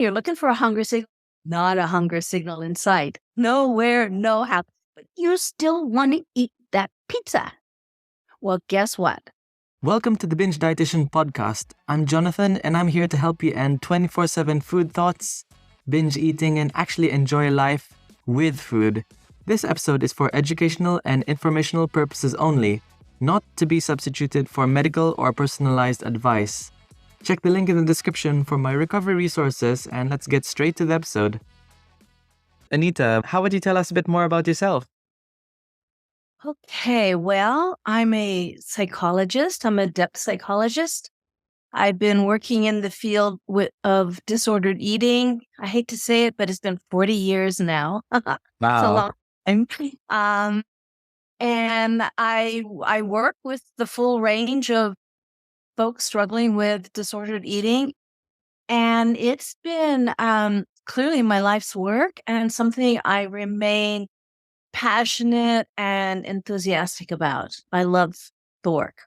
You're looking for a hunger signal, not a hunger signal in sight. Nowhere, no how. But you still want to eat that pizza. Well, guess what? Welcome to the Binge Dietitian podcast. I'm Jonathan, and I'm here to help you end 24/7 food thoughts, binge eating, and actually enjoy life with food. This episode is for educational and informational purposes only, not to be substituted for medical or personalized advice. Check the link in the description for my recovery resources, and let's get straight to the episode. Anita, how would you tell us a bit more about yourself? Okay, well, I'm a psychologist. I'm a depth psychologist. I've been working in the field of disordered eating. I hate to say it, but it's been 40 years now. It's a Wow. long time. And I work with the full range of folks struggling with disordered eating. And it's been clearly my life's work and something I remain passionate and enthusiastic about. I love the work.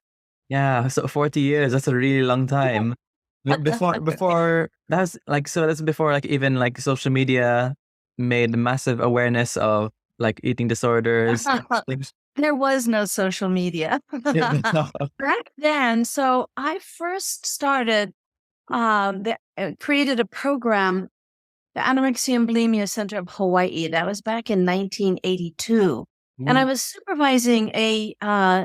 Yeah, so 40 years, that's a really long time. Before that's before even social media made massive awareness of eating disorders and things. There was no social media Yeah, no. back then. So I first started, created a program, the Anorexia and Bulimia Center of Hawaii. That was back in 1982. And I was supervising a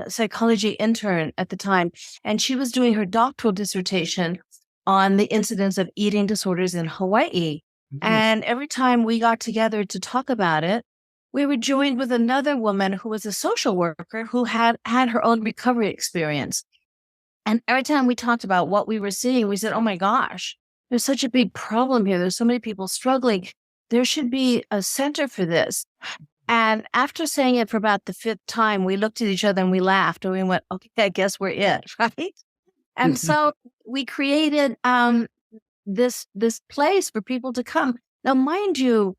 psychology intern at the time, and she was doing her doctoral dissertation on the incidence of eating disorders in Hawaii. And every time we got together to talk about it, we were joined with another woman who was a social worker who had her own recovery experience. And every time we talked about what we were seeing, we said, oh my gosh, there's such a big problem here. There's so many people struggling. There should be a center for this. And after saying it for about the fifth time, we looked at each other and we laughed and we went, okay, I guess we're it, right? And so we created this place for people to come. Now, mind you,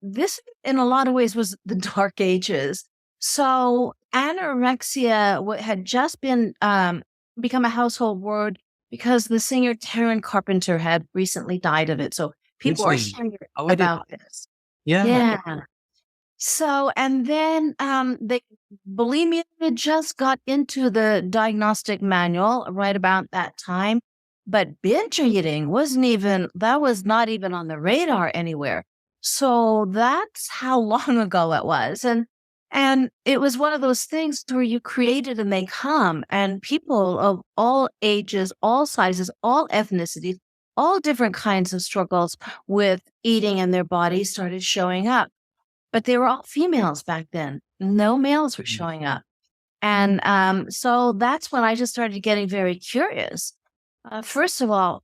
this in a lot of ways was the dark ages. So anorexia had just been become a household word because the singer Taryn Carpenter had recently died of it. So people are hearing about this. Yeah. So, and then the bulimia just got into the diagnostic manual right about that time, but binge eating was not even on the radar anywhere. So that's how long ago it was. And it was one of those things where you create it and they come, and people of all ages, all sizes, all ethnicities, all different kinds of struggles with eating and their bodies started showing up. But they were all females back then. No males were showing up. And so that's when I just started getting very curious. First of all,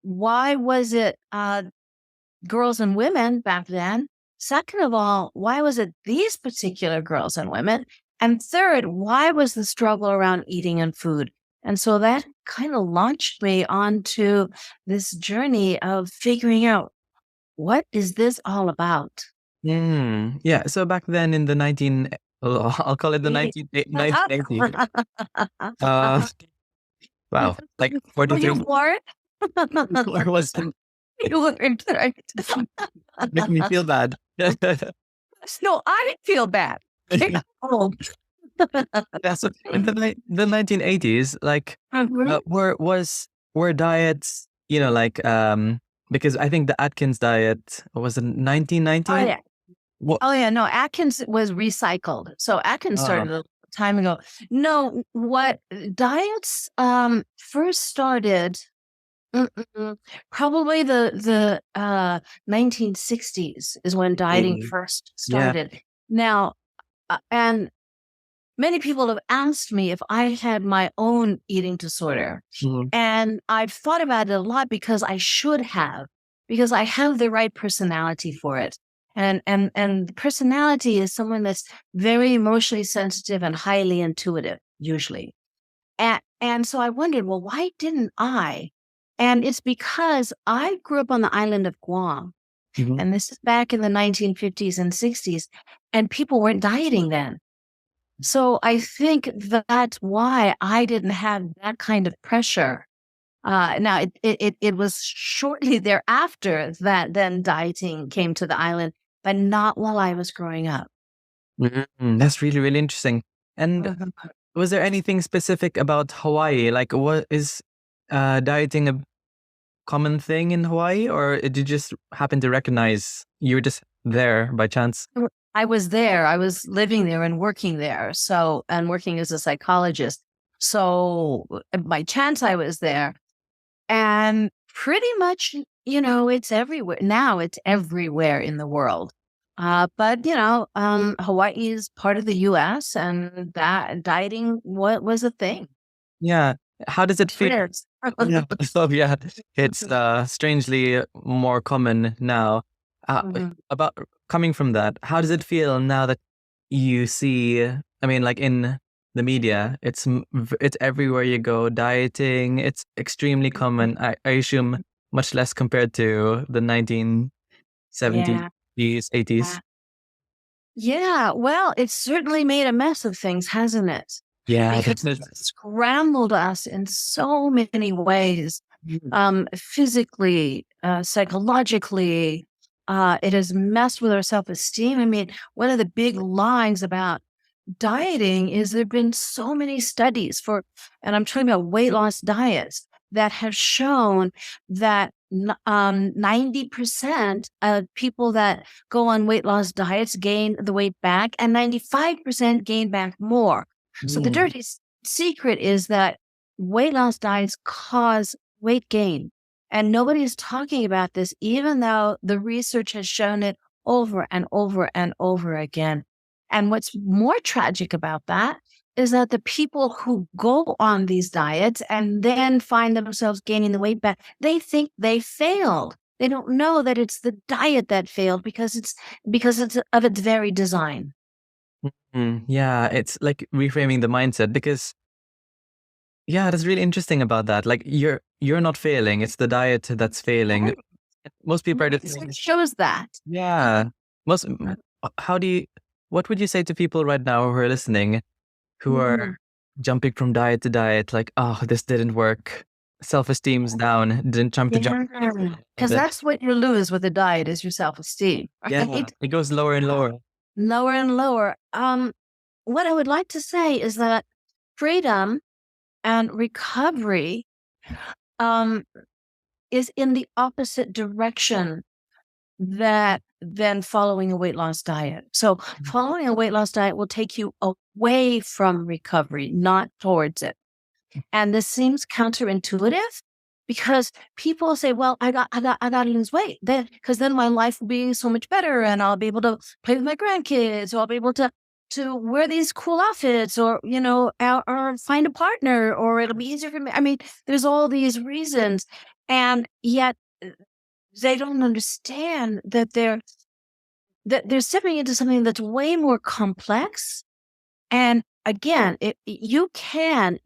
why was it girls and women back then? Second of all, why was it these particular girls and women? And third, why was the struggle around eating and food? And so that kind of launched me onto this journey of figuring out, what is this all about? Yeah. So back then in the I'll call it the 1980s. Wow, like 43. You weren't? Or was it? You weren't, right? Make me feel bad. No, I feel bad. Oh. Yeah, so in the 1980s, were diets, because I think the Atkins diet was in 1990. Oh, yeah. What? Oh, yeah. No, Atkins was recycled. So Atkins started a long time ago. No, what diets first started, probably the 1960s is when dieting first started. Yeah. Now, and many people have asked me if I had my own eating disorder. And I've thought about it a lot because I should have, because I have the right personality for it. And personality is someone that's very emotionally sensitive and highly intuitive, usually. And so I wondered, well, why didn't I? And it's because I grew up on the island of Guam. And this is back in the 1950s and 60s, and people weren't dieting then. So I think that's why I didn't have that kind of pressure Now, it was shortly thereafter that then dieting came to the island, but not while I was growing up. That's really, really interesting. And Mhm. was there anything specific about Hawaii? Like, what is dieting a common thing in Hawaii, or did you just happen to recognize you were just there by chance? I was there. I was living there and working there. So, and working as a psychologist. So, by chance, I was there. And pretty much, it's everywhere. Now it's everywhere in the world. But, Hawaii is part of the US, and that dieting was a thing. Yeah. How does it feel? It is. Yeah. So yeah, it's strangely more common now. Mhm. About coming from that, how does it feel now that you see? I mean, like in the media, it's everywhere you go. Dieting, it's extremely common. I assume much less compared to the 1970s, Yeah. 80s. Yeah. Well, it's certainly made a mess of things, hasn't it? Yeah, Because definitely. it's scrambled us in so many ways, Mm. physically, psychologically. It has messed with our self-esteem. I mean, one of the big lies about dieting is there have been so many studies and I'm talking about weight loss diets that have shown that 90% of people that go on weight loss diets gain the weight back, and 95% gain back more. So the Mm. dirty secret is that weight loss diets cause weight gain. And nobody is talking about this, even though the research has shown it over and over and over again. And what's more tragic about that is that the people who go on these diets and then find themselves gaining the weight back, they think they failed. They don't know that it's the diet that failed because it's of its very design. Yeah, it's like reframing the mindset because yeah, that's really interesting about that. Like you're not failing, it's the diet that's failing. Right. Most people are just Research shows that. yeah. Most how do you what would you say to people right now who are listening who are Mhm. jumping from diet to diet like, "Oh, this didn't work. Self-esteem's down. Didn't jump Yeah, a because bit." that's what you lose with a diet is your self-esteem, Yeah, right? it goes lower and lower. Lower and lower. What I would like to say is that freedom and recovery um, is in the opposite direction that than following a weight loss diet. So following a weight loss diet will take you away from recovery, not towards it. And this seems counterintuitive because people say, well, I got to lose weight then because then my life will be so much better and I'll be able to play with my grandkids or I'll be able to wear these cool outfits or, or find a partner or it'll be easier for me. I mean, there's all these reasons. And yet they don't understand that they're stepping into something that's way more complex. And again, you can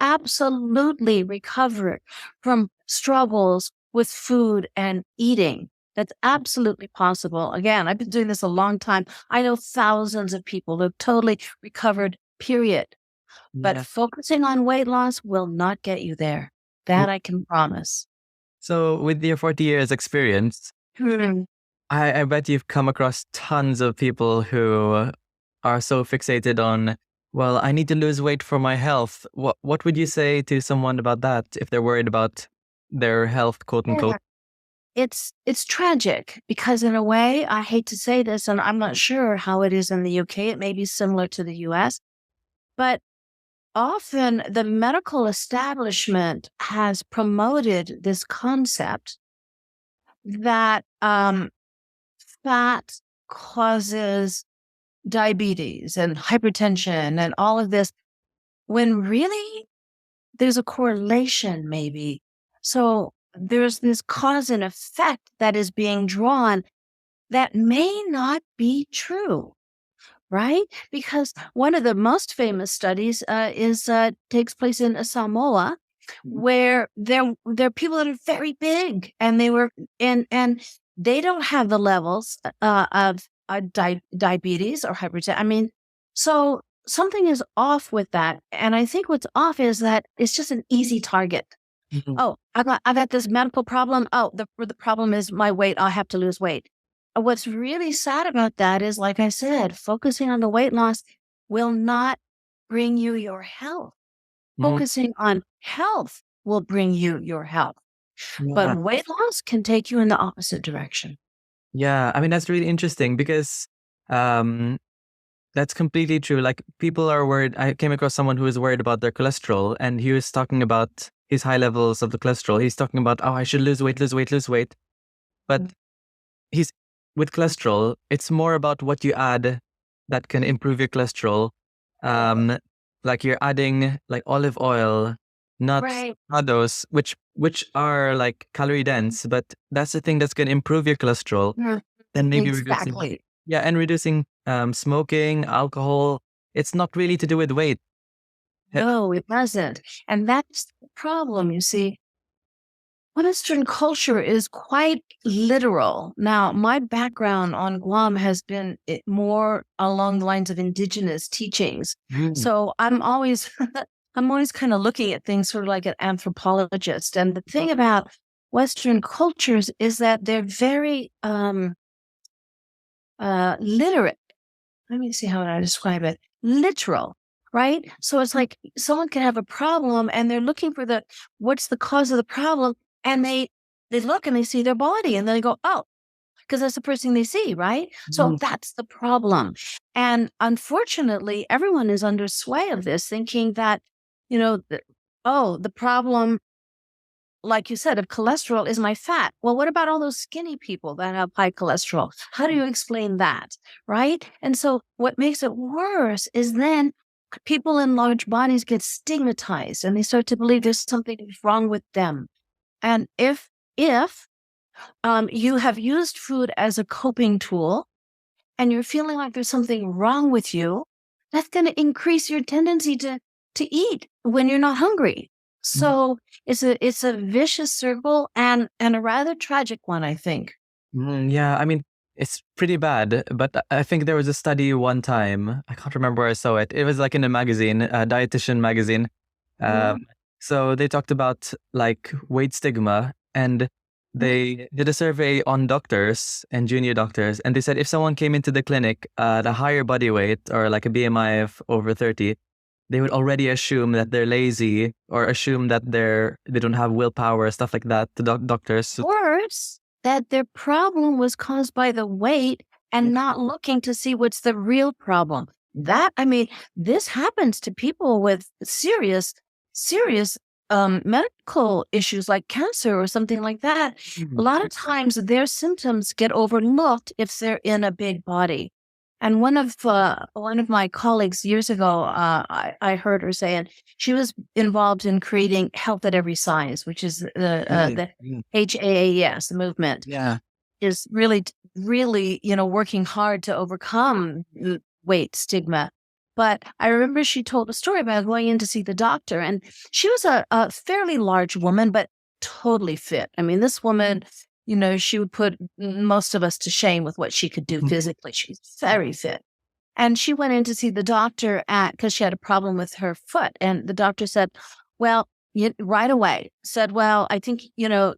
absolutely recover from struggles with food and eating. That's absolutely possible. Again, I've been doing this a long time. I know thousands of people who have totally recovered, period. But Yeah. focusing on weight loss will not get you there. That I can promise. So with your 40 years experience, Hmm. I bet you've come across tons of people who are so fixated on, well, I need to lose weight for my health. What would you say to someone about that if they're worried about their health, quote unquote? It's tragic because in a way, I hate to say this, and I'm not sure how it is in the UK. It may be similar to the US, but often the medical establishment has promoted this concept that fat causes diabetes and hypertension and all of this, when really there's a correlation, maybe. So there's this cause and effect that is being drawn that may not be true, right? Because one of the most famous studies is takes place in Samoa, where there are people that are very big, and and they don't have the levels of diabetes or hypertension. I mean, so something is off with that, and I think what's off is that it's just an easy target. Mhm. Oh, I've got this medical problem. Oh, the problem is my weight. I have to lose weight. What's really sad about that is, like I said, focusing on the weight loss will not bring you your health. Mhm. Focusing on health will bring you your health. But Yeah. weight loss can take you in the opposite direction. Yeah. I mean, that's really interesting because um, that's completely true. Like people are worried. I came across someone who was worried about their cholesterol, and he was talking about his high levels of the cholesterol. He's talking about, oh, I should lose weight, lose weight, lose weight. But he's with cholesterol, it's more about what you add that can improve your cholesterol. Um, like you're adding like olive oil, nuts, Right. avocados, which are like calorie dense, but that's the thing that's going to improve your cholesterol. Mm, Then maybe reducing, exactly. yeah, and reducing smoking, alcohol. It's not really to do with weight. Eh, No, it doesn't. And that's the problem, you see. Western culture is quite literal. Now, my background on Guam has been more along the lines of indigenous teachings. mm, So I'm always I'm always kind of looking at things sort of like an anthropologist. And the thing about Western cultures is that they're very literate. Let me see how I describe it. Literal, right? So it's like someone can have a problem and they're looking for what's the cause of the problem, and they look and they see their body and they go, oh, because that's the first thing they see, right? So mm, that's the problem. And unfortunately, everyone is under sway of this, thinking that, the problem, like you said, of cholesterol is my fat. Well, what about all those skinny people that have high cholesterol? How do you explain that? Right. And so what makes it worse is then people in large bodies get stigmatized and they start to believe there's something wrong with them. And if you have used food as a coping tool and you're feeling like there's something wrong with you, that's going to increase your tendency to eat when you're not hungry. mm, So it's a vicious circle and a rather tragic one, I think. yeah, I mean, it's pretty bad, but I think there was a study one time. I can't remember where I saw it. It was like in a magazine, a dietitian magazine. Um, Mhm. so they talked about like weight stigma, and they did a survey on doctors and junior doctors, and they said if someone came into the clinic at a higher body weight or like a BMI of over 30, they would already assume that they're lazy or assume that they don't have willpower, stuff like that. The doctors. So, Worse, that their problem was caused by the weight and not looking to see what's the real problem. I mean, this happens to people with serious medical issues like cancer or something like that. A lot of times their symptoms get overlooked if they're in a big body. And one of my colleagues years ago, I heard her saying she was involved in creating health at every size, which is the Mm, HAAS, the movement, yeah. is really, working hard to overcome weight stigma. But I remember she told a story about going in to see the doctor, and she was a fairly large woman, but totally fit. I mean, this woman, she would put most of us to shame with what she could do physically. She's very fit. And she went in to see the doctor because she had a problem with her foot. And the doctor said, well, right away said, well, I think, you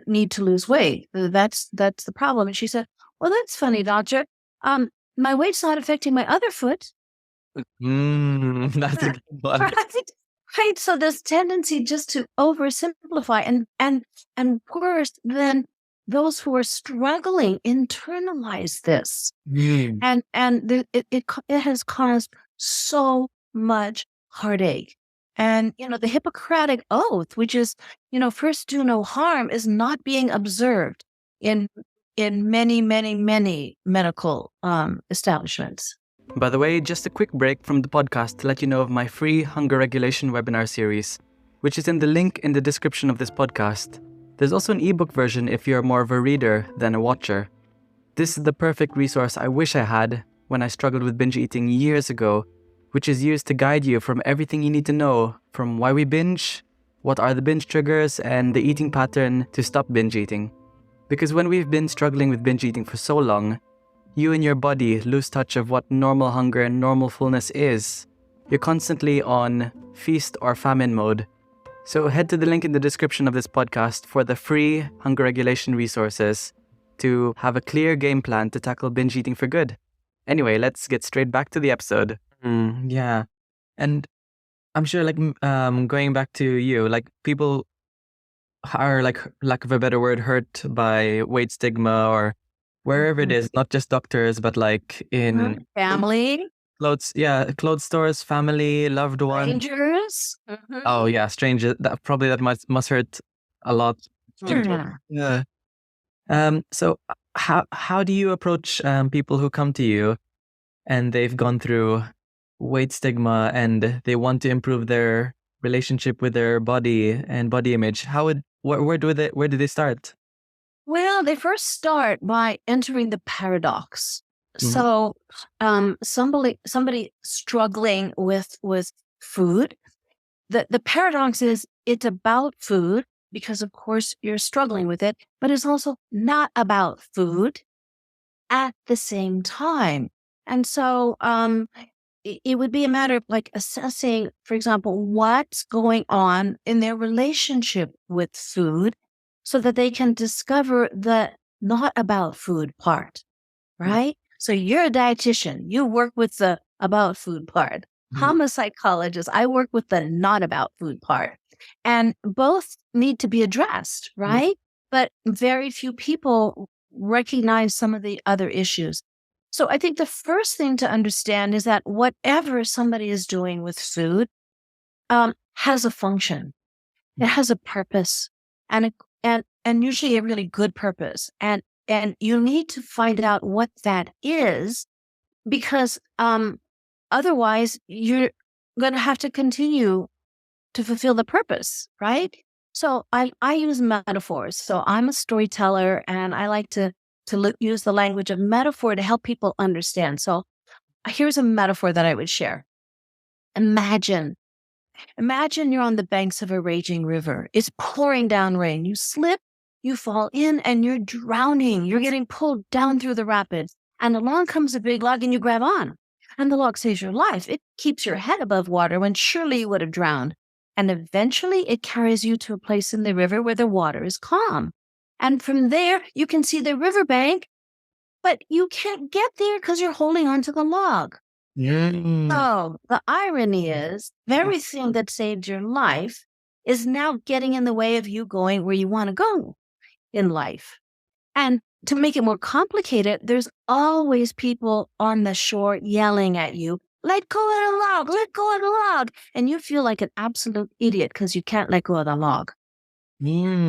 need to lose weight. That's the problem. And she said, well, that's funny, doctor. My weight's not affecting my other foot. That's a good one. Right. Right. So this tendency just to oversimplify and worse than those who are struggling internalize this. Mm, It has caused so much heartache. And, the Hippocratic Oath, which is, first do no harm, is not being observed in many, many, many medical establishments. By the way, just a quick break from the podcast to let you know of my free hunger regulation webinar series, which is in the link in the description of this podcast. There's also an ebook version if you're more of a reader than a watcher. This is the perfect resource I wish I had when I struggled with binge eating years ago, which is used to guide you from everything you need to know, from why we binge, what are the binge triggers, and the eating pattern to stop binge eating. Because when we've been struggling with binge eating for so long, you and your body lose touch of what normal hunger and normal fullness is. You're constantly on feast or famine mode. So head to the link in the description of this podcast for the free hunger regulation resources to have a clear game plan to tackle binge eating for good. Anyway, let's get straight back to the episode. Yeah. And I'm sure, like, going back to you, like, people are, like, lack of a better word, hurt by weight stigma or wherever it is, not just doctors, but like in family, clothes stores, family, loved ones. strangers. Oh yeah, strangers. That must hurt a lot. Yeah. So how do you approach people who come to you and they've gone through weight stigma and they want to improve their relationship with their body and body image? Where do they start? Well, they first start by entering the paradox. Mhm. So, somebody struggling with food, the paradox is it's about food because, of course, you're struggling with it, but it's also not about food at the same time. And so, it would be a matter of like assessing, for example, what's going on in their relationship with food so that they can discover the not about food part, right? So you're a dietitian, you work with the about food part. I'm a psychologist, I work with the not about food part. And both need to be addressed, right? But very few people recognize some of the other issues. So I think the first thing to understand is that whatever somebody is doing with food has a function. It has a purpose, and usually a really good purpose. And you need to find out what that is, because otherwise you're going to have to continue to fulfill the purpose, right? So I use metaphors. So I'm a storyteller, and I like to use the language of metaphor to help people understand. So here's a metaphor that I would share. Imagine you're on the banks of a raging river. It's pouring down rain. You slip, you fall in, and you're drowning. You're getting pulled down through the rapids. And along comes a big log, and you grab on. And the log saves your life. It keeps your head above water when surely you would have drowned. And eventually it carries you to a place in the river where the water is calm. And from there, you can see the riverbank, but you can't get there because you're holding onto the log. So the irony is, everything that saved your life is now getting in the way of you going where you want to go in life. And to make it more complicated, there's always people on the shore yelling at you, let go of the log, let go of the log. And you feel like an absolute idiot because you can't let go of the log.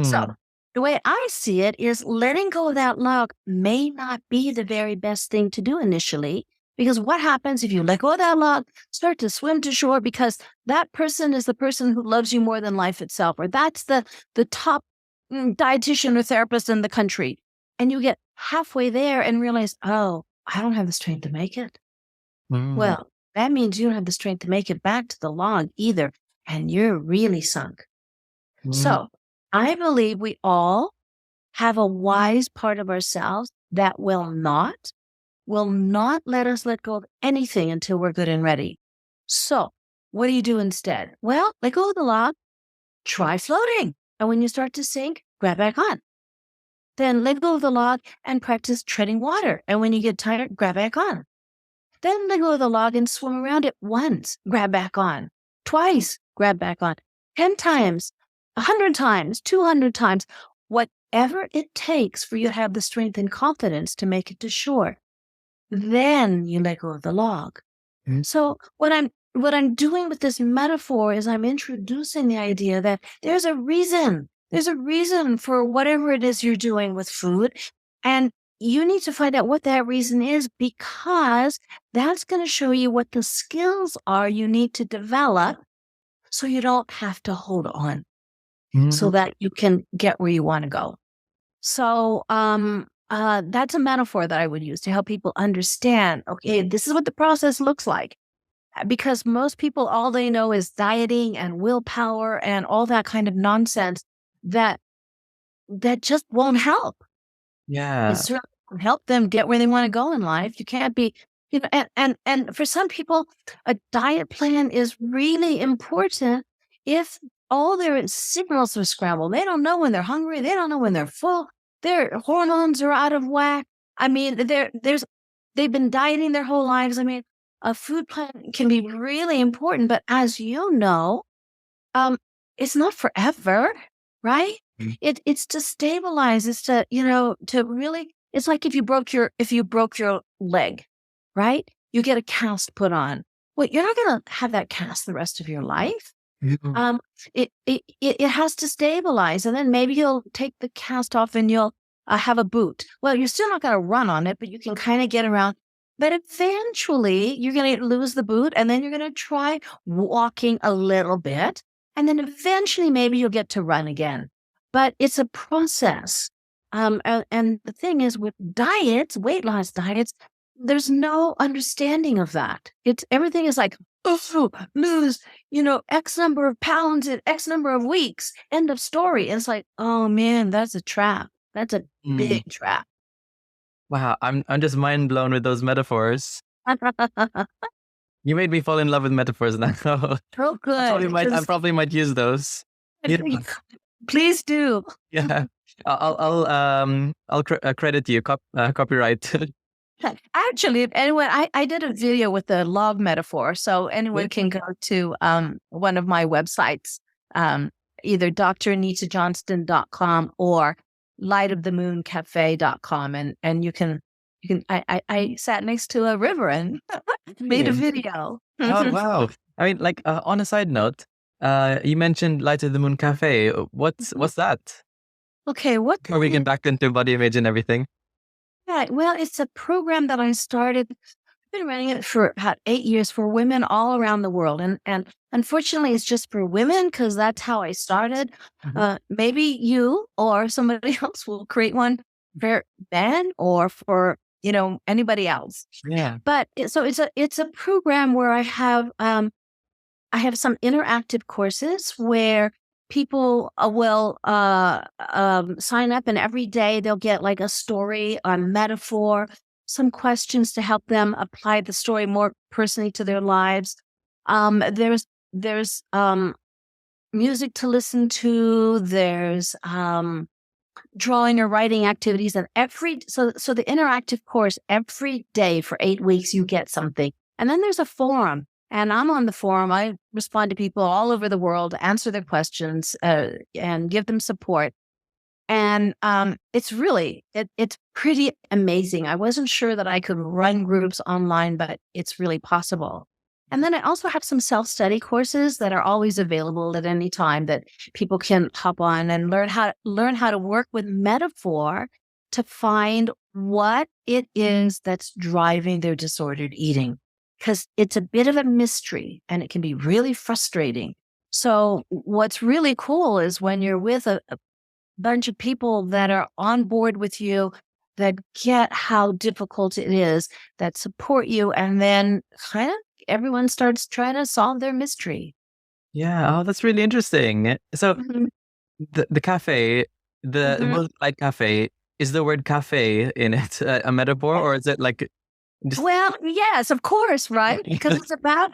So the way I see it is letting go of that log may not be the very best thing to do initially, because what happens if you let go of that log, start to swim to shore because that person is the person who loves you more than life itself, or that's the top dietitian or therapist in the country. And you get halfway there and realize, oh, I don't have the strength to make it. Well, that means you don't have the strength to make it back to the log either, and you're really sunk. So I believe we all have a wise part of ourselves that will not let us let go of anything until we're good and ready. So what do you do instead? Well, let go of the log, try floating. And when you start to sink, grab back on. Then let go of the log and practice treading water. And when you get tired, grab back on. Then let go of the log and swim around it once, grab back on. Twice, grab back on. 10 times, 100 times, 200 times, whatever it takes for you to have the strength and confidence to make it to shore. Then you let go of the log. So what I'm doing with this metaphor is I'm introducing the idea that there's a reason. There's a reason for whatever it is you're doing with food. And you need to find out what that reason is, because that's going to show you what the skills are you need to develop so you don't have to hold on, so that you can get where you want to go. So that's a metaphor that I would use to help people understand, okay, this is what the process looks like. Because most people, all they know is dieting and willpower and all that kind of nonsense that just won't help. Yeah. It certainly won't help them get where they want to go in life. You can't be, and for some people, a diet plan is really important if all their signals are scrambled. They don't know when they're hungry. They don't know when they're full. Their hormones are out of whack. I mean, they've been dieting their whole lives. I mean, a food plan can be really important, but as you know, it's not forever, right? Mm. It's to stabilize. It's to, to really. It's like if you broke your leg, right? You get a cast put on. Well, you're not going to have that cast the rest of your life. Mm. It has to stabilize, and then maybe you'll take the cast off and you'll have a boot. Well, you're still not going to run on it, but you can kind of get around. But eventually, you're going to lose the boot, and then you're going to try walking a little bit, and then eventually, maybe you'll get to run again. But it's a process. And the thing is, with diets, weight loss diets, there's no understanding of that. Everything is like, oh, lose, X number of pounds in X number of weeks. End of story. And it's like, oh man, that's a trap. That's a big trap. Wow, I'm just mind blown with those metaphors. You made me fall in love with metaphors now. Oh, good. I probably might use those. Please do. Yeah, I'll credit you. Copyright. Actually, if anyone, I did a video with the log metaphor, so anyone can go to one of my websites, either drnitajohnston.com or lightofthemooncafe.com, and you can. I sat next to a river and made a video. Oh wow! I mean, like on a side note, you mentioned Light of the Moon Cafe. What's that? Okay, what? Before we get back into body image and everything. Yeah, well, it's a program that I started. I've been running it for about 8 years for women all around the world. And unfortunately, it's just for women because that's how I started. Maybe you or somebody else will create one for men or for, anybody else. Yeah. But it's a program where I have some interactive courses where people will sign up, and every day they'll get like a story, a metaphor, some questions to help them apply the story more personally to their lives. There's music to listen to. There's drawing or writing activities, and so the interactive course every day for 8 weeks you get something, and then there's a forum. And I'm on the forum. I respond to people all over the world, answer their questions, and give them support. And it's really, it's pretty amazing. I wasn't sure that I could run groups online, but it's really possible. And then I also have some self-study courses that are always available at any time that people can hop on and learn how to work with metaphor to find what it is that's driving their disordered eating. Because it's a bit of a mystery and it can be really frustrating. So what's really cool is when you're with a bunch of people that are on board with you, that get how difficult it is, that support you, and then kind of everyone starts trying to solve their mystery. Yeah. Oh, that's really interesting. So the cafe, the Light Cafe, is the word cafe in it a metaphor, or is it like... Well, yes, of course, right? Because it's about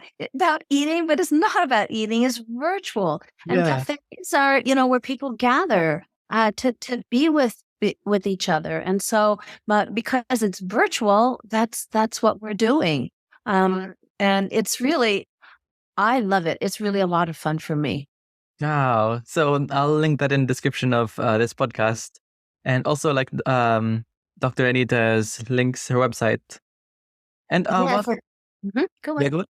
eating, but it's not about eating. It's virtual, and cafes are, where people gather to be with each other. And so, but because it's virtual, that's what we're doing. And it's really, I love it. It's really a lot of fun for me. Wow. So I'll link that in the description of this podcast, and also like Dr. Anita's links her website. And Go on. Yeah, go on.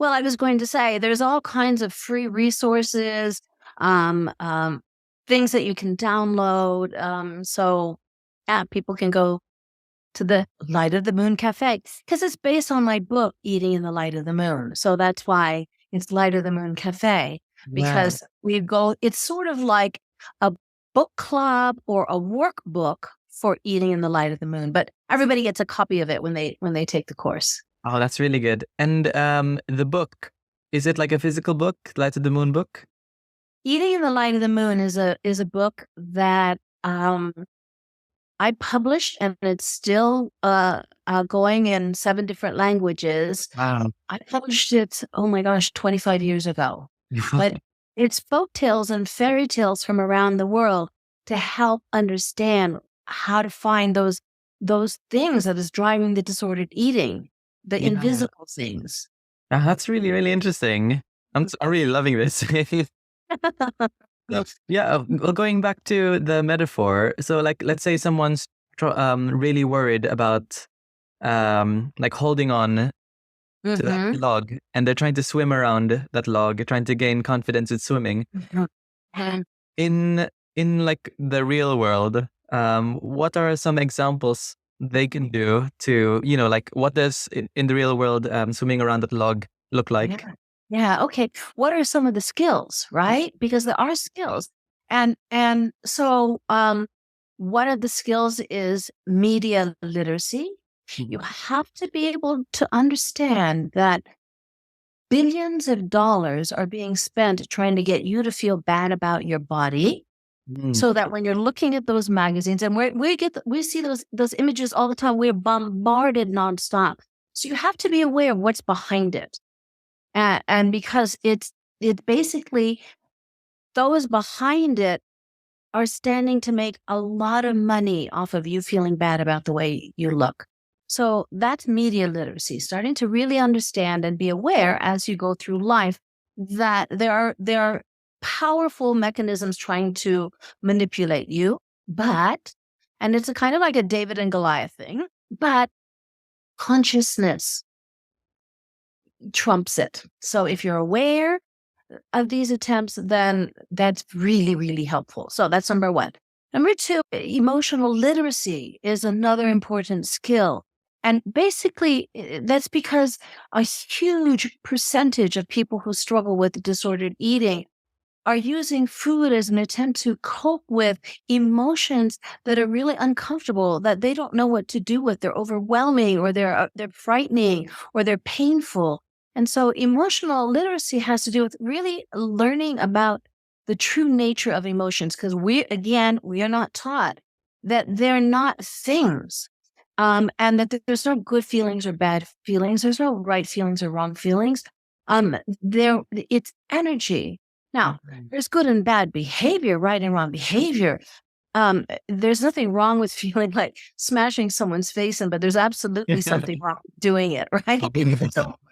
Well, I was going to say there's all kinds of free resources, things that you can download. So people can go to the Light of the Moon Cafe because it's based on my book, Eating in the Light of the Moon. So that's why it's Light of the Moon Cafe, because it's sort of like a book club or a workbook for eating in the light of the moon, but everybody gets a copy of it when they take the course. Oh, that's really good. And the book, is it like a physical book, Light of the Moon book? Eating in the Light of the Moon is a book that I published, and it's still going in 7 different languages. Wow. I published it, oh my gosh, 25 years ago. but it's folk tales and fairy tales from around the world to help understand how to find those things that is driving the disordered eating, the Yeah. invisible things. That's really, really interesting. I'm really loving this. Well, going back to the metaphor, so like, let's say someone's really worried about like holding on to that log, and they're trying to swim around that log, trying to gain confidence with swimming. In like the real world, what are some examples they can do to, like, what does in the real world swimming around that log look like? Yeah. Okay. What are some of the skills, right? Because there are skills. And so one of the skills is media literacy. You have to be able to understand that billions of dollars are being spent trying to get you to feel bad about your body. So that when you're looking at those magazines, and we see those images all the time, we're bombarded nonstop. So you have to be aware of what's behind it. And because it basically, those behind it are standing to make a lot of money off of you feeling bad about the way you look. So that's media literacy, starting to really understand and be aware as you go through life that there are powerful mechanisms trying to manipulate you, and it's a kind of like a David and Goliath thing, but consciousness trumps it. So if you're aware of these attempts, then that's really, really helpful. So that's number one. Number two, emotional literacy is another important skill. And basically, that's because a huge percentage of people who struggle with disordered eating are using food as an attempt to cope with emotions that are really uncomfortable, that they don't know what to do with. They're overwhelming, or they're frightening, or they're painful. And so emotional literacy has to do with really learning about the true nature of emotions, because we are not taught that they're not things, and that there's no good feelings or bad feelings. There's no right feelings or wrong feelings. It's energy. Now, there's good and bad behavior, right and wrong behavior. There's nothing wrong with feeling like smashing someone's face in, but there's absolutely something wrong with doing it, right?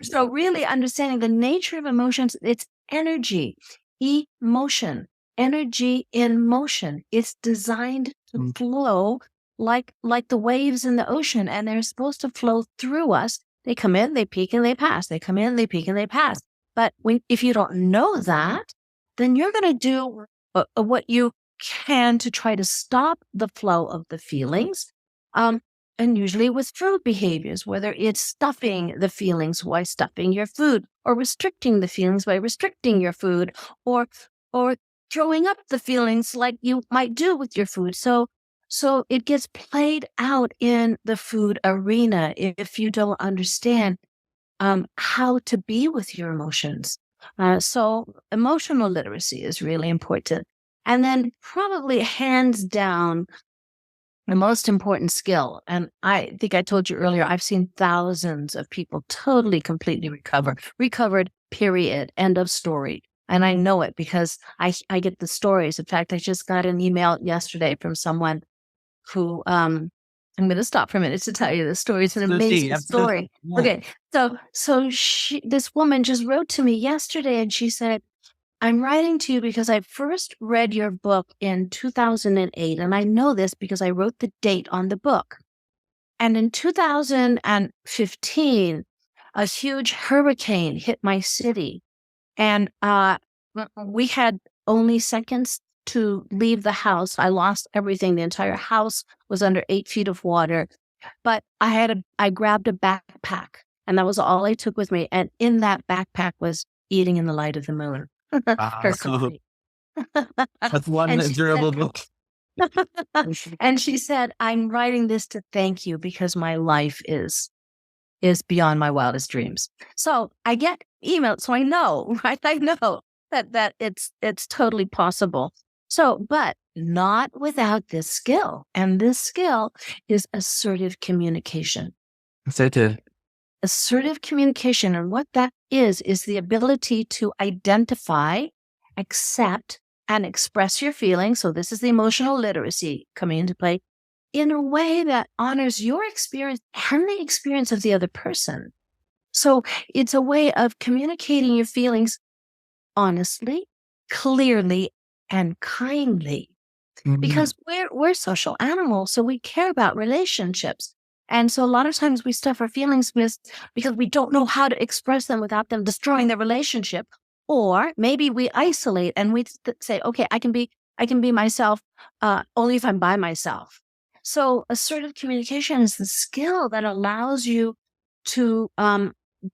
So really understanding the nature of emotions, it's energy, emotion, energy in motion. It's designed to flow like the waves in the ocean, and they're supposed to flow through us. They come in, they peak, and they pass. They come in, they peak, and they pass. But if you don't know that, then you're going to do what you can to try to stop the flow of the feelings. And usually with food behaviors, whether it's stuffing the feelings by stuffing your food, or restricting the feelings by restricting your food, or throwing up the feelings like you might do with your food. So it gets played out in the food arena if you don't understand how to be with your emotions. So emotional literacy is really important. And then probably hands down, the most important skill, and I think I told you earlier, I've seen thousands of people totally, completely recovered, period, end of story. And I know it because I get the stories. In fact, I just got an email yesterday from someone who, I'm going to stop for a minute to tell you the story. It's an amazing story. Yeah. Okay. So this woman just wrote to me yesterday, and she said, I'm writing to you because I first read your book in 2008. And I know this because I wrote the date on the book. And in 2015, a huge hurricane hit my city. And we had only seconds to leave the house. I lost everything. The entire house was under 8 feet of water. But I grabbed a backpack, and that was all I took with me. And in that backpack was Eating in the Light of the Moon. That's one durable book. And she said, I'm writing this to thank you because my life is beyond my wildest dreams. So I get emails, so I know, right? I know that it's totally possible. So, but not without this skill. And this skill is assertive communication. Assertive. Assertive communication, and what that is the ability to identify, accept, and express your feelings. So this is the emotional literacy coming into play in a way that honors your experience and the experience of the other person. So it's a way of communicating your feelings honestly, clearly, and kindly. Because we're social animals, so we care about relationships. And so a lot of times we stuff our feelings because we don't know how to express them without them destroying the relationship. Or maybe we isolate and we say, okay, I can be myself only if I'm by myself. So assertive communication is the skill that allows you to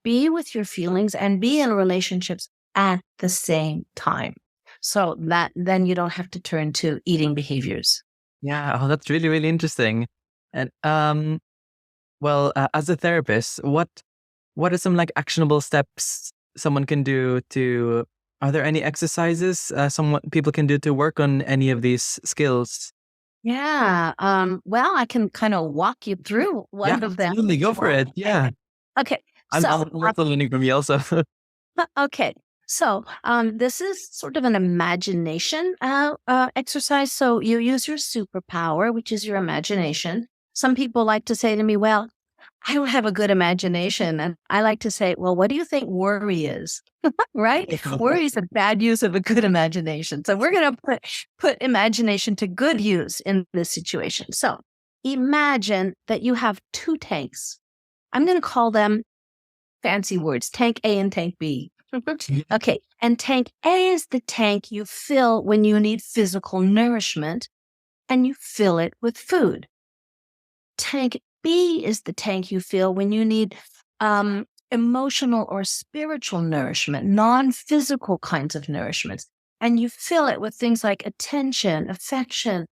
be with your feelings and be in relationships at the same time. So that then you don't have to turn to eating behaviors. Yeah, oh, that's really, really interesting. And as a therapist, what are some like actionable steps someone can do to? Are there any exercises people can do to work on any of these skills? Yeah. Well, I can kind of walk you through one of them. Absolutely, go for it. Yeah, Okay. I'm So, also learning from you also. okay. So, this is sort of an imagination exercise. So you use your superpower, which is your imagination. Some people like to say to me, well, I don't have a good imagination. And I like to say, well, what do you think worry is? Right? Worry is a bad use of a good imagination. So we're going to put imagination to good use in this situation. So imagine that you have two tanks. I'm going to call them fancy words, tank A and tank B. Okay. And tank A is the tank you fill when you need physical nourishment and you fill it with food. Tank B is the tank you fill when you need emotional or spiritual nourishment, non-physical kinds of nourishments. And you fill it with things like attention, affection,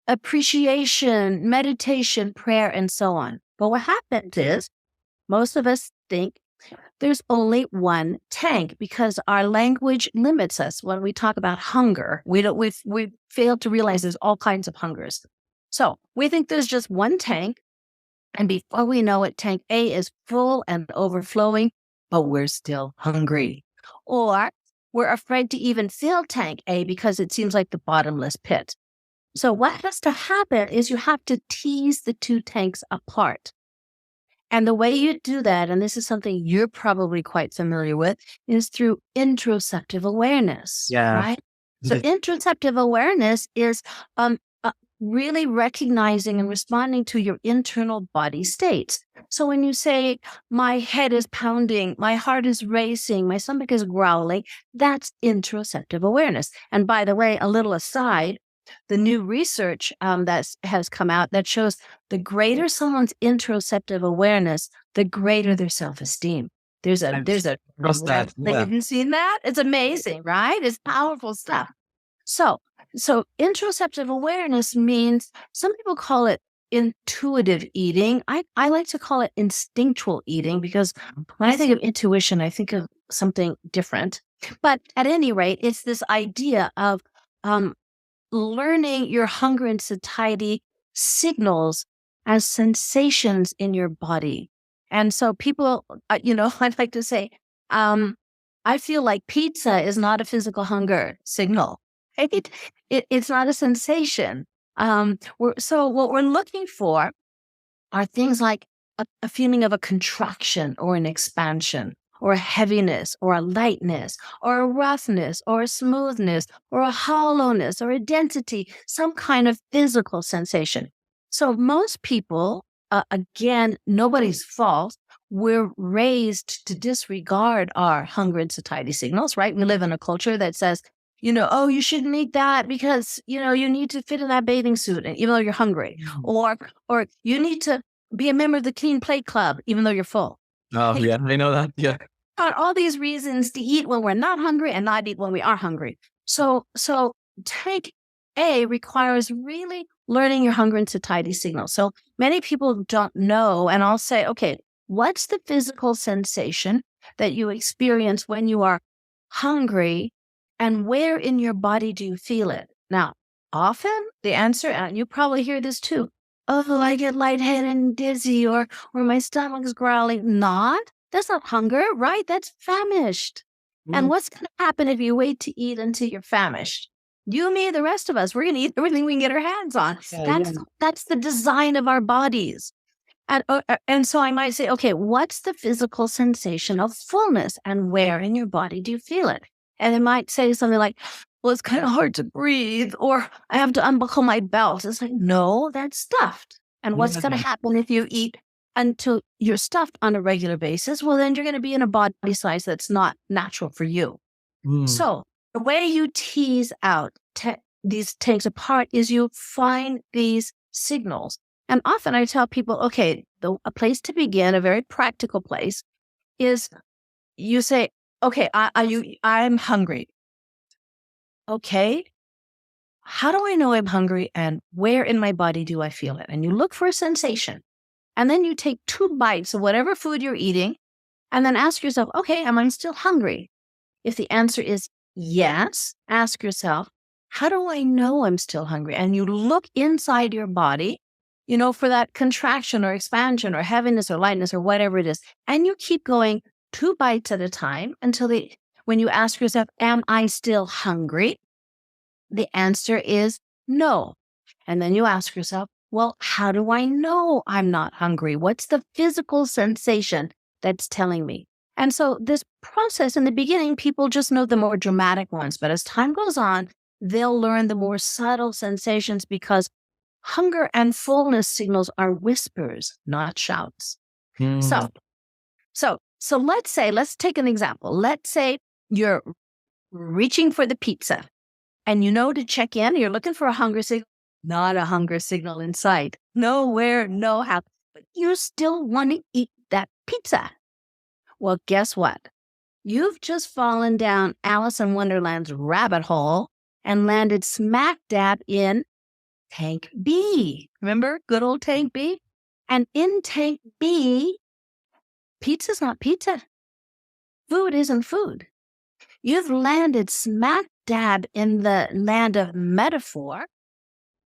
appreciation, meditation, prayer, and so on. But what happens is most of us think there's only one tank because our language limits us when we talk about hunger. We fail to realize there's all kinds of hungers. So we think there's just one tank, and before we know it, tank A is full and overflowing, but we're still hungry. Or we're afraid to even fill tank A because it seems like the bottomless pit. So what has to happen is you have to tease the two tanks apart. And the way you do that, and this is something you're probably quite familiar with, is through interoceptive awareness. Yeah. Right? So interoceptive awareness is really recognizing and responding to your internal body states. So when you say, my head is pounding, my heart is racing, my stomach is growling, that's interoceptive awareness. And by the way, a little aside, the new research that has come out that shows the greater someone's interoceptive awareness, the greater their self-esteem. There's a trust that. Yeah. Have you seen that? It's amazing, right? It's powerful stuff. So interoceptive awareness means, some people call it intuitive eating. I like to call it instinctual eating because when I think of intuition, I think of something different. But at any rate, it's this idea of learning your hunger and satiety signals as sensations in your body. And so people, I'd like to say, I feel like pizza is not a physical hunger signal. It's not a sensation. So what we're looking for are things like a feeling of a contraction or an expansion, or a heaviness, or a lightness, or a roughness, or a smoothness, or a hollowness, or a density, some kind of physical sensation. So most people, again, nobody's fault, we're raised to disregard our hunger and satiety signals, right? We live in a culture that says, oh, you shouldn't eat that because, you need to fit in that bathing suit, even though you're hungry. Or you need to be a member of the Clean Plate Club, even though you're full. Oh, yeah, I know that. Yeah. Got all these reasons to eat when we're not hungry and not eat when we are hungry. So tank A requires really learning your hunger and satiety signals. So many people don't know, and I'll say, okay, what's the physical sensation that you experience when you are hungry, and where in your body do you feel it? Now, often the answer, and you probably hear this too, oh, I get lightheaded and dizzy, or my stomach's growling. That's not hunger, right? That's famished. And what's going to happen if you wait to eat until you're famished? You, me, the rest of us, we're going to eat everything we can get our hands on. That's the design of our bodies. And so I might say, okay, what's the physical sensation of fullness, and where in your body do you feel it? And it might say something like, well, it's kind of hard to breathe, or I have to unbuckle my belt. It's like, no, that's stuffed. And what's going to happen if you eat until you're stuffed on a regular basis? Well, then you're going to be in a body size that's not natural for you. So the way you tease out these things apart is you find these signals. And often I tell people, okay, a place to begin, a very practical place, is you say, okay, I'm hungry. Okay, how do I know I'm hungry, and where in my body do I feel it? And you look for a sensation. And then you take 2 bites of whatever food you're eating, and then ask yourself, okay, am I still hungry? If the answer is yes, ask yourself, how do I know I'm still hungry? And you look inside your body, for that contraction or expansion or heaviness or lightness or whatever it is. And you keep going 2 bites at a time until when you ask yourself, am I still hungry? The answer is no. And then you ask yourself, well, how do I know I'm not hungry? What's the physical sensation that's telling me? And so this process, in the beginning, people just know the more dramatic ones. But as time goes on, they'll learn the more subtle sensations, because hunger and fullness signals are whispers, not shouts. So let's take an example. Let's say you're reaching for the pizza, and to check in, you're looking for a hunger signal, not a hunger signal in sight. Nowhere, no how. But you still want to eat that pizza. Well, guess what? You've just fallen down Alice in Wonderland's rabbit hole and landed smack dab in Tank B. Remember good old Tank B? And in Tank B, pizza's not pizza. Food isn't food. You've landed smack dab in the land of metaphor.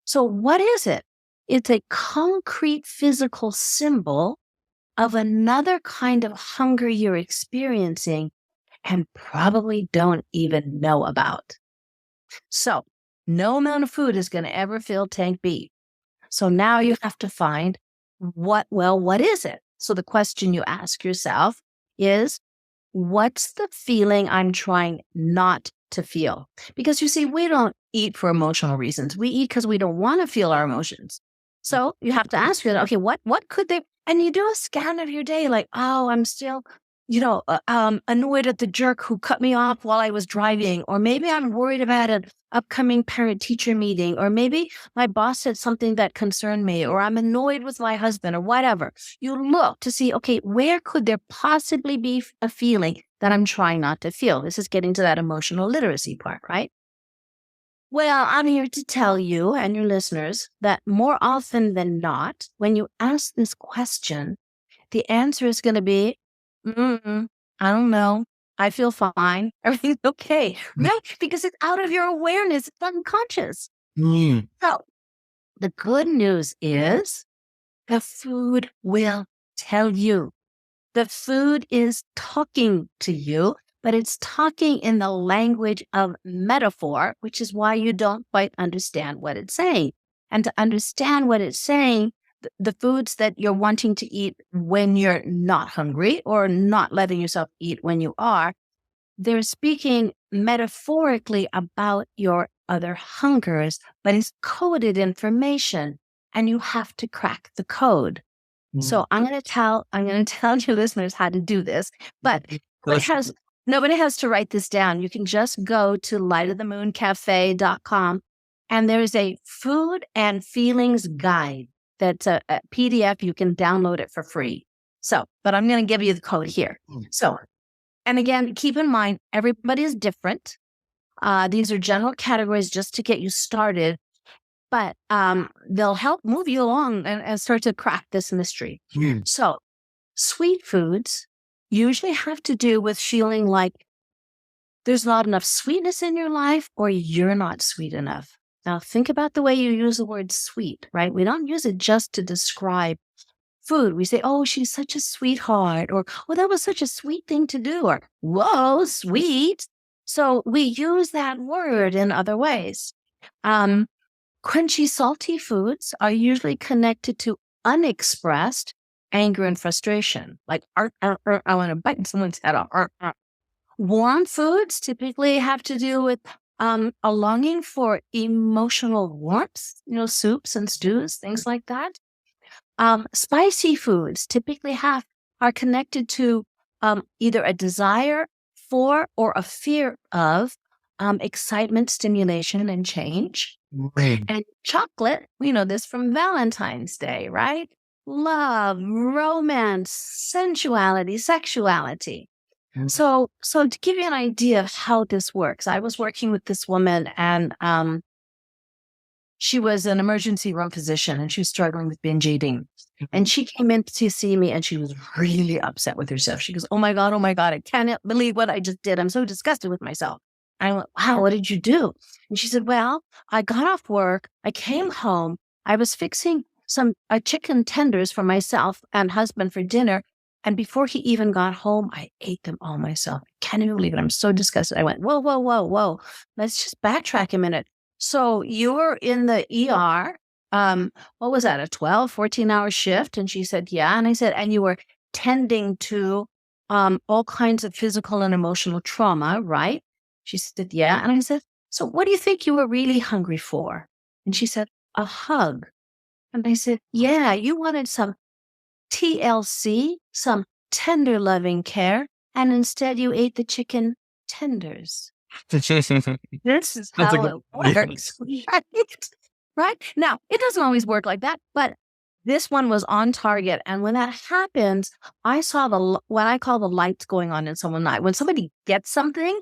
So what is it? It's a concrete physical symbol of another kind of hunger you're experiencing and probably don't even know about. So no amount of food is going to ever fill Tank B. So now you have to find what is it? So the question you ask yourself is, what's the feeling I'm trying not to feel? Because you see, we don't eat for emotional reasons. We eat because we don't want to feel our emotions. So you have to ask yourself, okay, what could they, and you do a scan of your day, like, oh, I'm still, annoyed at the jerk who cut me off while I was driving, or maybe I'm worried about an upcoming parent-teacher meeting, or maybe my boss said something that concerned me, or I'm annoyed with my husband, or whatever. You look to see, okay, where could there possibly be a feeling that I'm trying not to feel? This is getting to that emotional literacy part, right? Well, I'm here to tell you and your listeners that more often than not, when you ask this question, the answer is going to be, I don't know. I feel fine. Everything's okay. Right? Because it's out of your awareness. It's unconscious. So the good news is the food will tell you. The food is talking to you, but it's talking in the language of metaphor, which is why you don't quite understand what it's saying. And to understand what it's saying, the foods that you're wanting to eat when you're not hungry, or not letting yourself eat when you are, they're speaking metaphorically about your other hungers, but it's coded information, and you have to crack the code. So I'm going to tell your listeners how to do this, but nobody has to write this down. You can just go to lightofthemooncafe.com, and there's a food and feelings guide. That's a PDF. You can download it for free. So, but I'm going to give you the code here. So, and again, keep in mind, everybody is different. These are general categories just to get you started, but they'll help move you along and start to crack this mystery. So, sweet foods usually have to do with feeling like there's not enough sweetness in your life, or you're not sweet enough. Now, think about the way you use the word sweet, right? We don't use it just to describe food. We say, oh, she's such a sweetheart, or, oh, that was such a sweet thing to do, or, whoa, sweet. So we use that word in other ways. Crunchy, salty foods are usually connected to unexpressed anger and frustration, like, I want to bite someone's head off. Warm foods typically have to do with a longing for emotional warmth, soups and stews, things like that. Spicy foods typically are connected to either a desire for or a fear of excitement, stimulation, and change. Right. And chocolate, we know this from Valentine's Day, right? Love, romance, sensuality, sexuality. So to give you an idea of how this works, I was working with this woman, and she was an emergency room physician, and she was struggling with binge eating. And she came in to see me, and she was really upset with herself. She goes, oh my God, I cannot believe what I just did. I'm so disgusted with myself. I went, wow, what did you do? And she said, well, I got off work. I came home. I was fixing some chicken tenders for myself and husband for dinner. And before he even got home, I ate them all myself. I can't even believe it. I'm so disgusted. I went, whoa, whoa, whoa, whoa. Let's just backtrack a minute. So you were in the ER. What was that, a 12, 14-hour shift? And she said, yeah. And I said, and you were tending to all kinds of physical and emotional trauma, right? She said, yeah. And I said, so what do you think you were really hungry for? And she said, a hug. And I said, yeah, you wanted some TLC, some tender loving care, and instead you ate the chicken tenders. This is That's a how good it works, right? Right? Now, it doesn't always work like that, but this one was on target. And when that happens, I saw what I call the lights going on in someone's eye. When somebody gets something,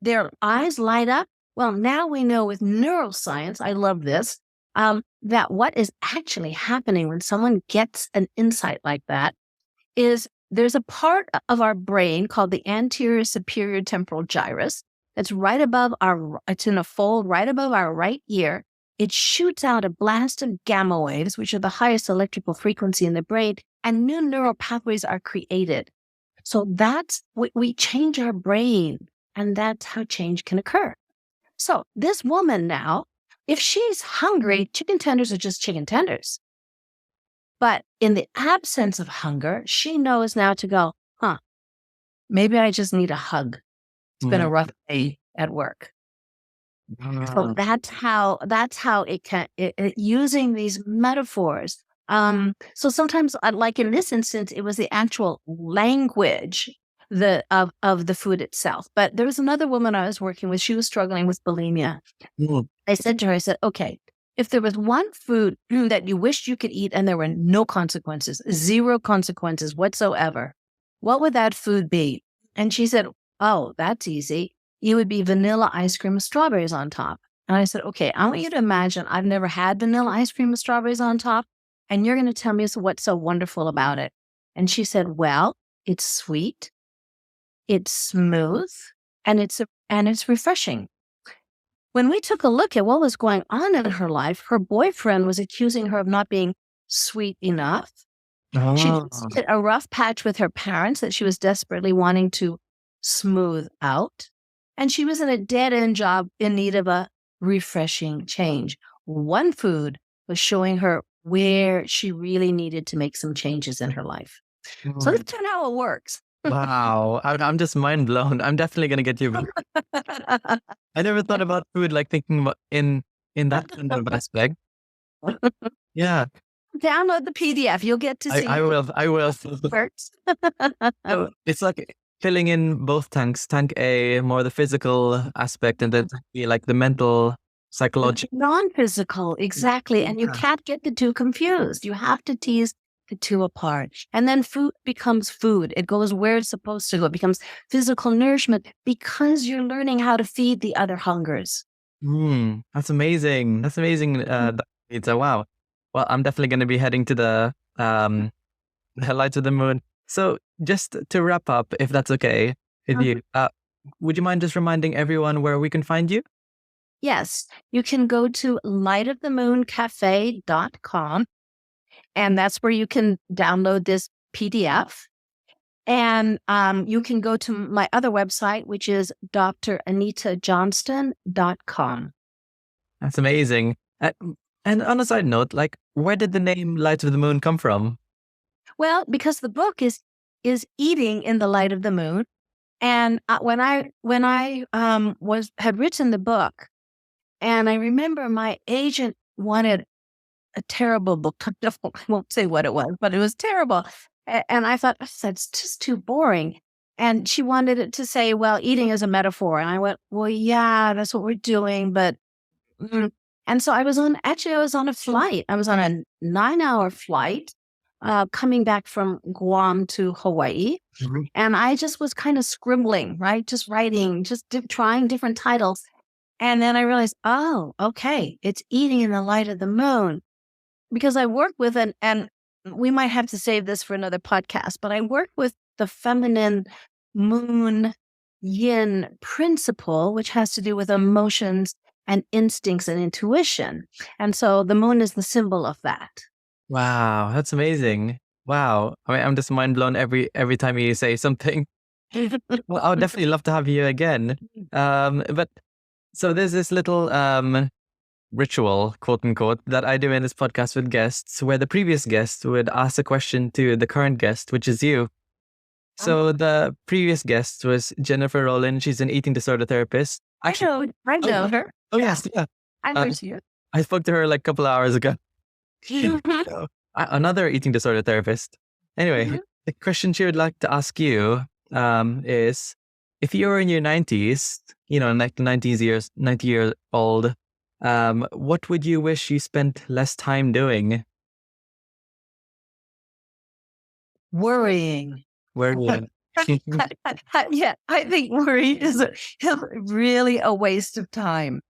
their eyes light up. Well, now we know with neuroscience, I love this, that what is actually happening when someone gets an insight like that is there's a part of our brain called the anterior superior temporal gyrus. It's right above it's in a fold right above our right ear. It shoots out a blast of gamma waves, which are the highest electrical frequency in the brain, and new neural pathways are created. So we change our brain, and that's how change can occur. So this woman now, if she's hungry, chicken tenders are just chicken tenders. But in the absence of hunger, she knows now to go, maybe I just need a hug. It's been a rough day at work. So that's how it can, using these metaphors. So sometimes, like in this instance, it was the actual language of the food itself. But there was another woman I was working with. She was struggling with bulimia. I said to her, I said, okay, if there was one food that you wished you could eat and there were no consequences, zero consequences whatsoever, what would that food be? And she said, oh, that's easy. It would be vanilla ice cream with strawberries on top. And I said, okay, I want you to imagine I've never had vanilla ice cream with strawberries on top, and you're going to tell me what's so wonderful about it. And she said, well, it's sweet, it's smooth, and it's refreshing. When we took a look at what was going on in her life, her boyfriend was accusing her of not being sweet enough. She hit a rough patch with her parents that she was desperately wanting to smooth out. And she was in a dead-end job in need of a refreshing change. One food was showing her where she really needed to make some changes in her life. So that's how it works. Wow. I'm just mind blown. I'm definitely going to get you back. I never thought about food like thinking about in that kind of aspect. Yeah. Download the PDF. You'll get to see I will. works. So it's like filling in both tanks. Tank A, more the physical aspect, and then tank B, like the mental, psychological. Non-physical, exactly. And you can't get the two confused. You have to tease the two apart. And then food becomes food. It goes where it's supposed to go. It becomes physical nourishment because you're learning how to feed the other hungers. That's amazing. That's amazing. It's wow. Well, I'm definitely going to be heading to the lights of the moon. So just to wrap up, if that's okay with you, would you mind just reminding everyone where we can find you? Yes, you can go to lightofthemooncafe.com, and that's where you can download this PDF. And you can go to my other website, which is dranitajohnston.com. That's amazing. And on a side note, like, where did the name Light of the Moon come from? Well, because the book is eating in the light of the moon. And when I had written the book, and I remember my agent wanted a terrible book. I won't say what it was, but it was terrible. And I thought, that's just too boring. And she wanted it to say, well, eating is a metaphor. And I went, well, yeah, that's what we're doing. But, and so I was on a flight. I was on a 9-hour flight coming back from Guam to Hawaii. Mm-hmm. And I just was kind of scribbling, right? Just writing, just trying different titles. And then I realized, oh, okay, it's eating in the light of the moon. Because I work with and we might have to save this for another podcast, but I work with the feminine moon yin principle, which has to do with emotions and instincts and intuition. And so the moon is the symbol of that. Wow, that's amazing. Wow. I mean, I'm just mind blown every time you say something. Well, I would definitely love to have you again. But so there's this little ritual, quote unquote, that I do in this podcast with guests, where the previous guest would ask a question to the current guest, which is you. So the previous guest was Jennifer Rowland. She's an eating disorder therapist. Actually, I know her. Oh, yes. Yeah. I know you. I spoke to her like a couple of hours ago. Another eating disorder therapist. Anyway, the question she would like to ask you is, if you were in your 90s, like 90 years old, what would you wish you spent less time doing? Worrying. Worrying. Yeah, I think worry is really a waste of time.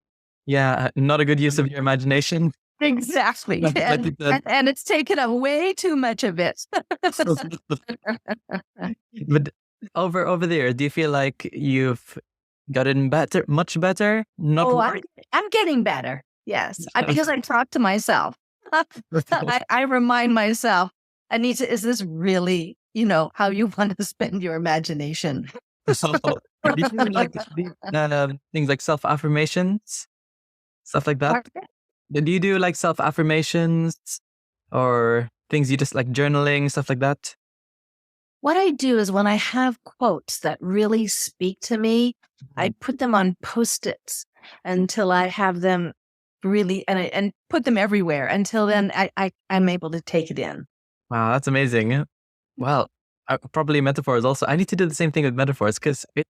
Yeah, not a good use of your imagination. Exactly. And it's taken up way too much of it. But over there, do you feel like you've gotten better, much better? I'm getting better. Yes, because I talk to myself. I remind myself, Anita, is this really, how you want to spend your imagination? Do you do like things like self-affirmations, stuff like that? Do you do like self-affirmations or things you just like journaling, stuff like that? What I do is when I have quotes that really speak to me, I put them on Post-its until I have them really, and put them everywhere until then I'm able to take it in. Wow, that's amazing. Well, probably metaphors also. I need to do the same thing with metaphors because it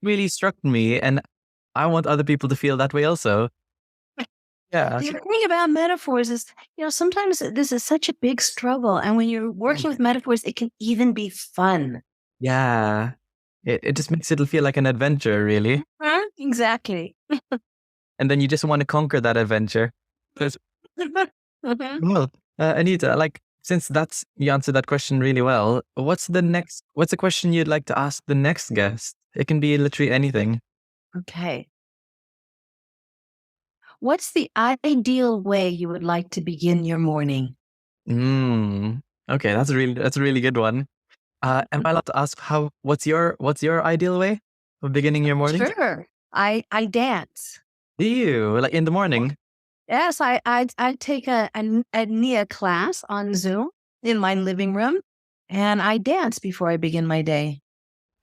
really struck me and I want other people to feel that way also. Yeah. The thing about metaphors is, sometimes this is such a big struggle. And when you're working with metaphors, it can even be fun. Yeah. It just makes it feel like an adventure, really. Exactly. And then you just want to conquer that adventure. Well, Anita, since you answered that question really well, what's the question you'd like to ask the next guest? It can be literally anything. Okay. What's the ideal way you would like to begin your morning? Okay, that's a really good one. Am I allowed to ask what's your ideal way of beginning your morning? Sure. I dance. Do you? Like in the morning? Yes, I take a Nia class on Zoom in my living room, and I dance before I begin my day.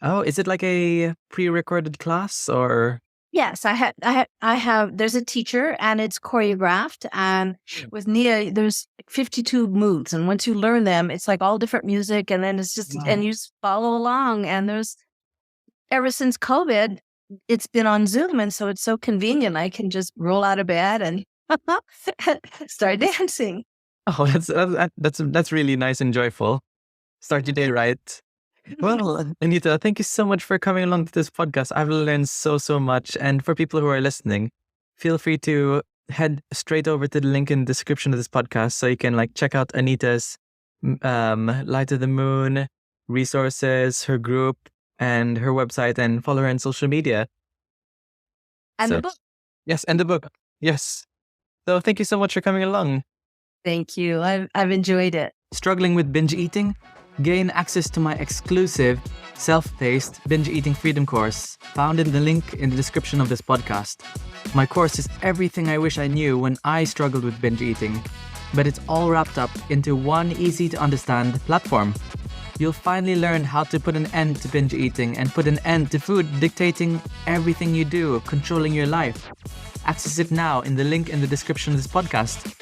Oh, is it like a pre-recorded class or? Yes, I have, there's a teacher and it's choreographed, and with Nia, there's 52 moves. And once you learn them, it's like all different music, and then it's just, and you just follow along. And ever since COVID, it's been on Zoom. And so it's so convenient. I can just roll out of bed and start dancing. Oh, that's really nice and joyful. Start your day right. Well, Anita, thank you so much for coming along to this podcast. I've learned so much. And for people who are listening, feel free to head straight over to the link in the description of this podcast so you can check out Anita's Light of the Moon resources, her group, and her website, and follow her on social media. And the book. Yes, and the book. Yes. So thank you so much for coming along. Thank you. I've enjoyed it. Struggling with binge eating? Gain access to my exclusive, self-paced binge eating freedom course, found in the link in the description of this podcast. My course is everything I wish I knew when I struggled with binge eating, but it's all wrapped up into one easy-to-understand platform. You'll finally learn how to put an end to binge eating and put an end to food dictating everything you do, controlling your life. Access it now in the link in the description of this podcast.